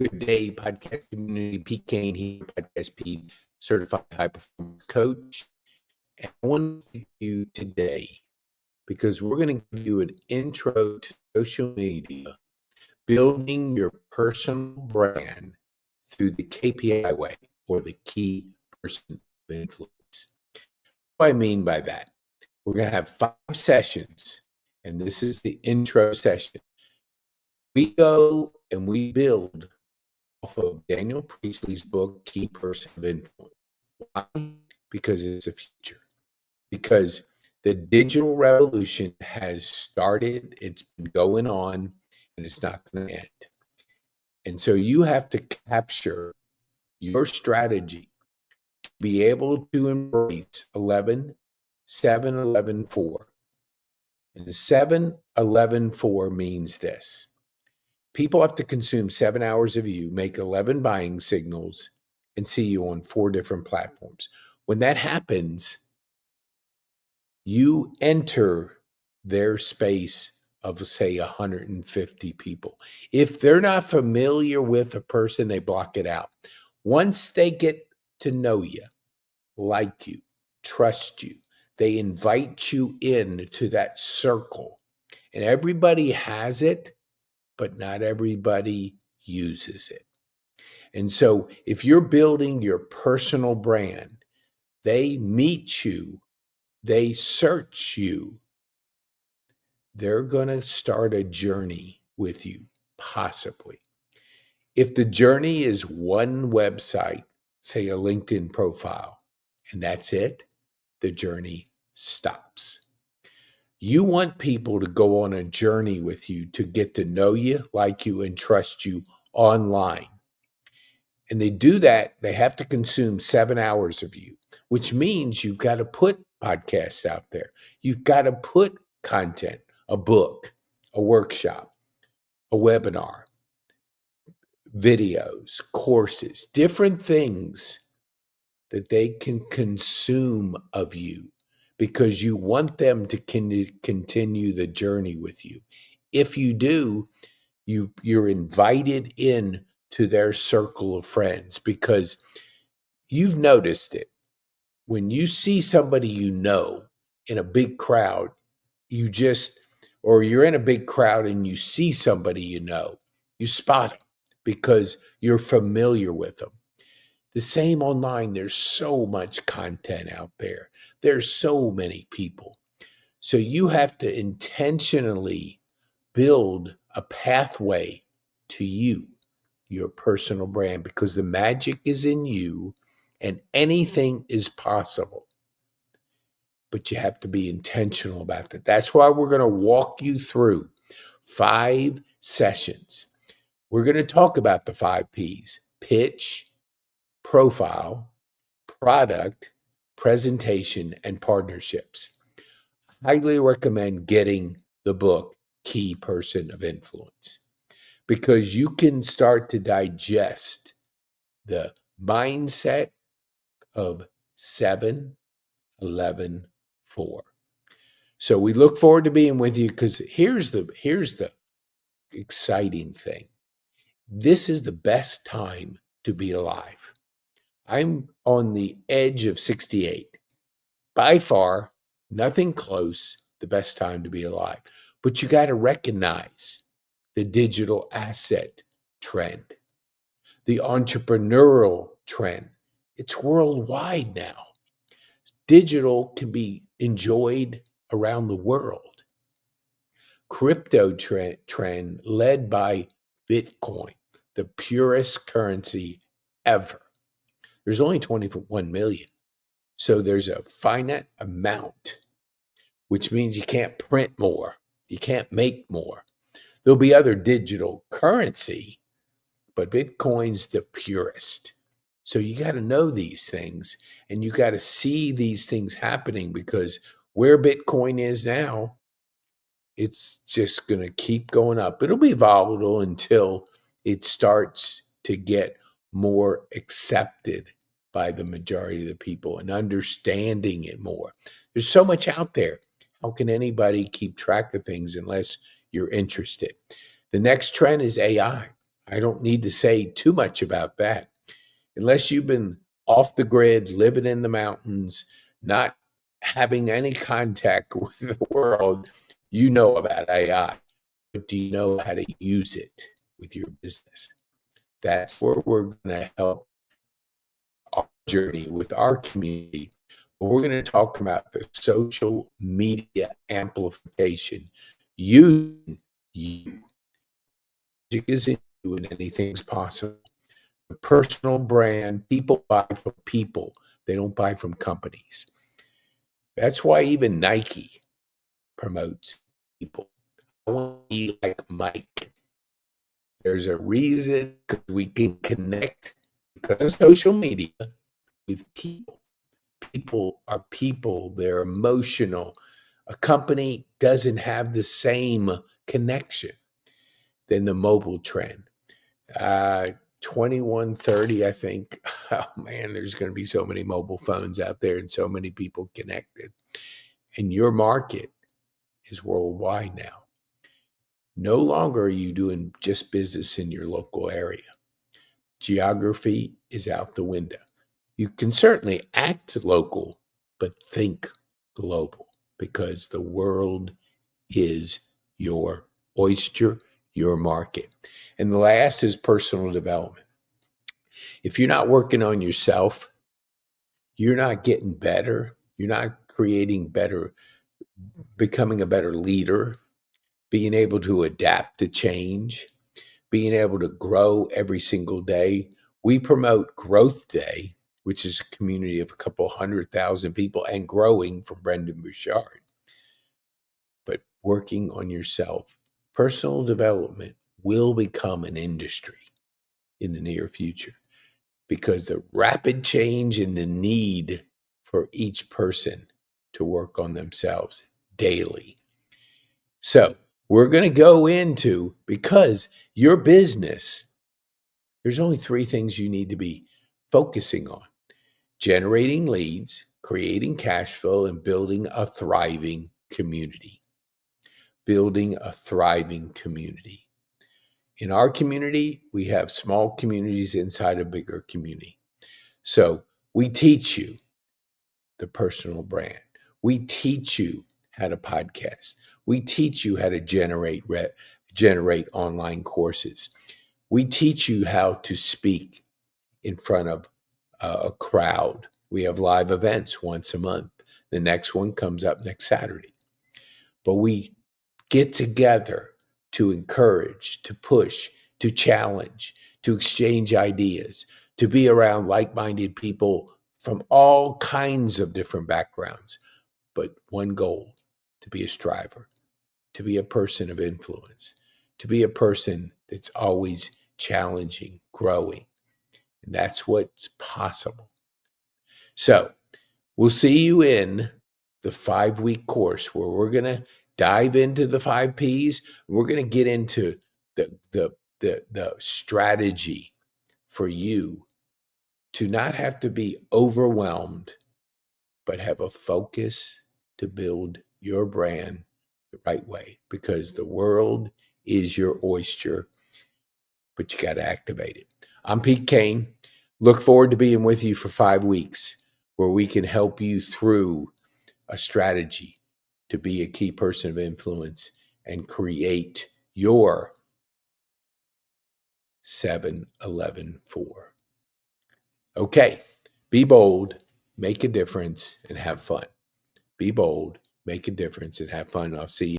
Good day, podcast community. Pete Kane here, Podcast Pete, certified high performance coach. And I want to speak to you today because we're going to give you an intro to social media, building your personal brand through the KPI way, or the key person of influence. What do I mean by that? We're going to have 5 sessions, and this is the intro session. We go and we build off of Daniel Priestley's book, Key Person of Influence. Why? Because it's the future. Because the digital revolution has started, it's been going on, and it's not going to end. And so you have to capture your strategy to be able to embrace 7-11-4. And the 7-11-4 means this. People have to consume 7 hours of you, make 11 buying signals, and see you on 4 different platforms. When that happens, you enter their space of, say, 150 people. If they're not familiar with a person, they block it out. Once they get to know you, like you, trust you, they invite you in to that circle. And everybody has it, but not everybody uses it. And so if you're building your personal brand, they meet you, they search you, they're going to start a journey with you, possibly. If the journey is one website, say a LinkedIn profile, and that's it, the journey stops. You want people to go on a journey with you to get to know you, like you, and trust you online. And they do that, they have to consume 7 hours of you, which means you've got to put podcasts out there. You've got to put content, a book, a workshop, a webinar, videos, courses, different things that they can consume of you, because you want them to continue the journey with you. If you do, you're invited in to their circle of friends, because you've noticed it. When you see somebody you know in a big crowd, or you're in a big crowd and you see somebody you know, you spot them because you're familiar with them. The same online. There's so much content out there. There's so many people. So you have to intentionally build a pathway to you, your personal brand, because the magic is in you and anything is possible. But you have to be intentional about that. That's why we're going to walk you through 5 sessions. We're going to talk about the 5 P's: pitch, profile, product, presentation, and partnerships. Highly recommend getting the book, Key Person of Influence, because you can start to digest the mindset of 7-11-4. So we look forward to being with you, because here's the exciting thing. This is the best time to be alive. I'm on the edge of 68. By far, nothing close, the best time to be alive. But you got to recognize the digital asset trend, the entrepreneurial trend. It's worldwide now. Digital can be enjoyed around the world. Crypto trend led by Bitcoin, the purest currency ever. There's only 21 million. So there's a finite amount, which means you can't print more. You can't make more. There'll be other digital currency, but Bitcoin's the purest. So you got to know these things, and you got to see these things happening, because where Bitcoin is now, it's just going to keep going up. It'll be volatile until it starts to get more accepted by the majority of the people and understanding it more. There's so much out there. How can anybody keep track of things unless you're interested? The next trend is AI. I don't need to say too much about that. Unless you've been off the grid, living in the mountains, not having any contact with the world, you know about AI. But do you know how to use it with your business? That's where we're going to help our journey with our community. We're going to talk about the social media amplification using you. Magic is in you and anything's possible. The personal brand, people buy from people. They don't buy from companies. That's why even Nike promotes people. I want to be like Mike. There's a reason we can connect because of social media with people. People are people, they're emotional. A company doesn't have the same connection than the mobile trend. 2130, I think. Oh man, there's going to be so many mobile phones out there and so many people connected. And your market is worldwide now. No longer are you doing just business in your local area. Geography is out the window. You can certainly act local, but think global because the world is your oyster, your market. And the last is personal development. If you're not working on yourself, you're not getting better. You're not creating better, becoming a better leader, being able to adapt to change, being able to grow every single day. We promote Growth Day, which is a community of a couple 100,000 people and growing from Brendan Bouchard. But working on yourself, personal development will become an industry in the near future because the rapid change in the need for each person to work on themselves daily. So we're going to go into, because your business, there's only three things you need to be focusing on: generating leads, creating cash flow, and building a thriving community. Building a thriving community. In our community, we have small communities inside a bigger community. So we teach you the personal brand. We teach you how to podcast. We teach you how to generate online courses. We teach you how to speak in front of a crowd. We have live events once a month. The next one comes up next Saturday. But we get together to encourage, to push, to challenge, to exchange ideas, to be around like-minded people from all kinds of different backgrounds, but one goal: to be a striver, to be a person of influence, to be a person that's always challenging, growing. And that's what's possible. So we'll see you in the 5-week course where we're going to dive into the 5 Ps. We're going to get into the strategy for you to not have to be overwhelmed, but have a focus to build your brand the right way, because the world is your oyster, but you got to activate it. I'm Pete Kane. Look forward to being with you for 5 weeks where we can help you through a strategy to be a key person of influence and create your 7-11-4. Okay, be bold, make a difference, and have fun. Be bold, make a difference, and have fun. I'll see you.